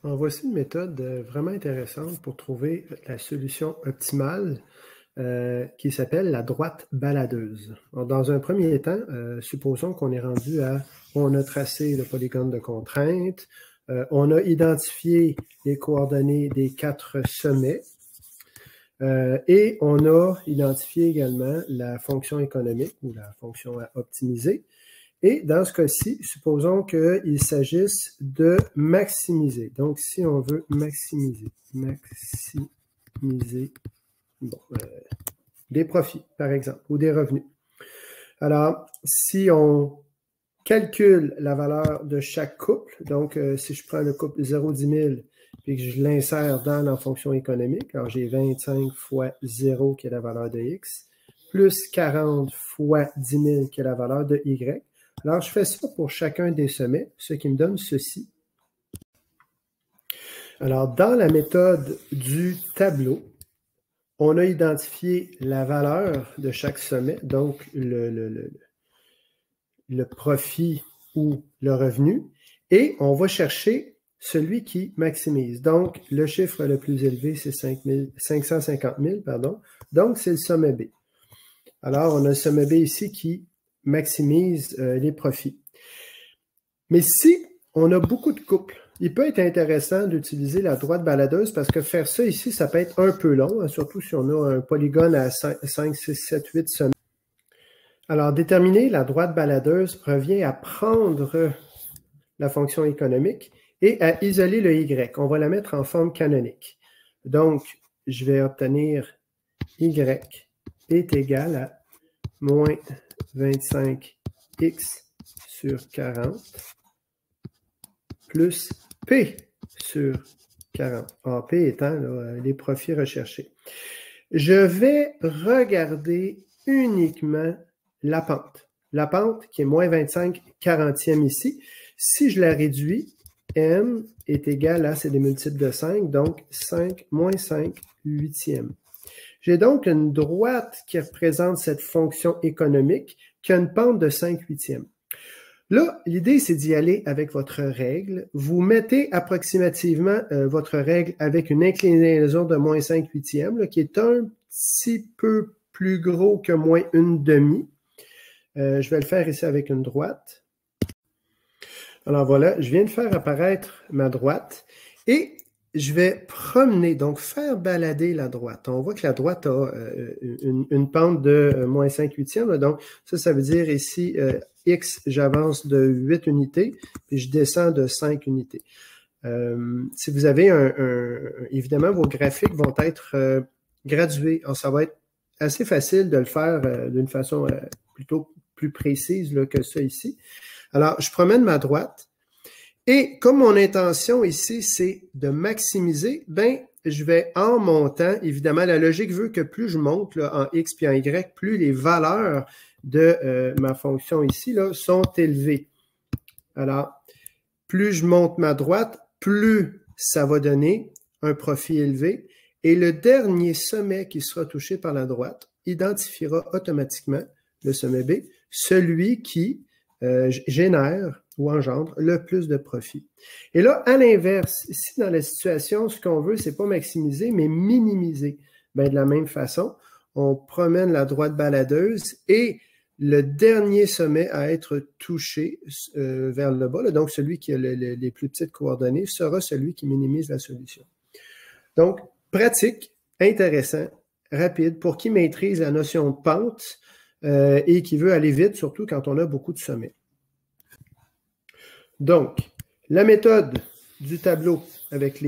Alors, voici une méthode vraiment intéressante pour trouver la solution optimale qui s'appelle la droite baladeuse. Alors, dans un premier temps, supposons qu'on est rendu on a tracé le polygone de contrainte, on a identifié les coordonnées des 4 sommets et on a identifié également la fonction économique ou la fonction à optimiser. Et dans ce cas-ci, supposons qu'il s'agisse de maximiser. Donc, si on veut maximiser bon, des profits, par exemple, ou des revenus. Alors, si on calcule la valeur de chaque couple, donc si je prends le couple 0-10 000 et que je l'insère dans la fonction économique, alors j'ai 25 fois 0 qui est la valeur de X, plus 40 fois 10 000 qui est la valeur de Y. Alors, je fais ça pour chacun des sommets, ce qui me donne ceci. Alors, dans la méthode du tableau, on a identifié la valeur de chaque sommet, donc le profit ou le revenu, et on va chercher celui qui maximise. Donc, le chiffre le plus élevé, c'est 550 000, pardon. Donc, c'est le sommet B. Alors, on a le sommet B ici qui maximise les profits. Mais si on a beaucoup de couples, il peut être intéressant d'utiliser la droite baladeuse parce que faire ça ici, ça peut être un peu long, hein, surtout si on a un polygone à 5, 6, 7, 8 sommets. Alors, déterminer la droite baladeuse revient à prendre la fonction économique et à isoler le Y. On va la mettre en forme canonique. Donc, je vais obtenir Y est égal à moins 25x sur 40 plus P sur 40. Alors, P étant là, les profits recherchés. Je vais regarder uniquement la pente. La pente qui est moins 25 40e ici. Si je la réduis, M est égal à, c'est des multiples de 5, donc 5 moins 5 8e. J'ai donc une droite qui représente cette fonction économique qui a une pente de 5 8e. Là, l'idée, c'est d'y aller avec votre règle. Vous mettez approximativement votre règle avec une inclinaison de moins 5 8e, là, qui est un petit peu plus gros que moins une demi. Je vais le faire ici avec une droite. Alors voilà, je viens de faire apparaître ma droite et je vais promener, donc faire balader la droite. On voit que la droite a une pente de moins 5 huitièmes. Donc, ça veut dire ici, X, j'avance de 8 unités, puis je descends de 5 unités. Si vous avez évidemment, vos graphiques vont être gradués. Alors, ça va être assez facile de le faire d'une façon plutôt plus précise là, que ça ici. Alors, je promène ma droite. Et comme mon intention ici, c'est de maximiser, ben, je vais en montant, évidemment, la logique veut que plus je monte là, en X puis en Y, plus les valeurs de ma fonction ici là, sont élevées. Alors, plus je monte ma droite, plus ça va donner un profit élevé. Et le dernier sommet qui sera touché par la droite identifiera automatiquement le sommet B, celui qui génère ou engendre le plus de profit. Et là, à l'inverse, ici dans la situation, ce qu'on veut, c'est pas maximiser, mais minimiser. Ben, de la même façon, on promène la droite baladeuse et le dernier sommet à être touché vers le bas, là, donc celui qui a les plus petites coordonnées, sera celui qui minimise la solution. Donc, pratique, intéressant, rapide, pour qui maîtrise la notion de pente et qui veut aller vite, surtout quand on a beaucoup de sommets. Donc, la méthode du tableau avec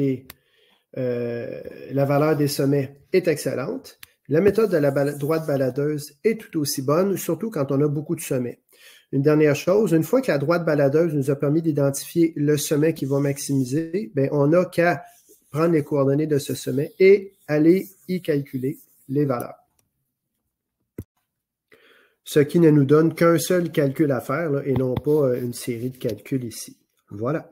la valeur des sommets est excellente. La méthode de la droite baladeuse est tout aussi bonne, surtout quand on a beaucoup de sommets. Une dernière chose, une fois que la droite baladeuse nous a permis d'identifier le sommet qui va maximiser, bien, on n'a qu'à prendre les coordonnées de ce sommet et aller y calculer les valeurs. Ce qui ne nous donne qu'un seul calcul à faire là, et non pas une série de calculs ici. Voilà.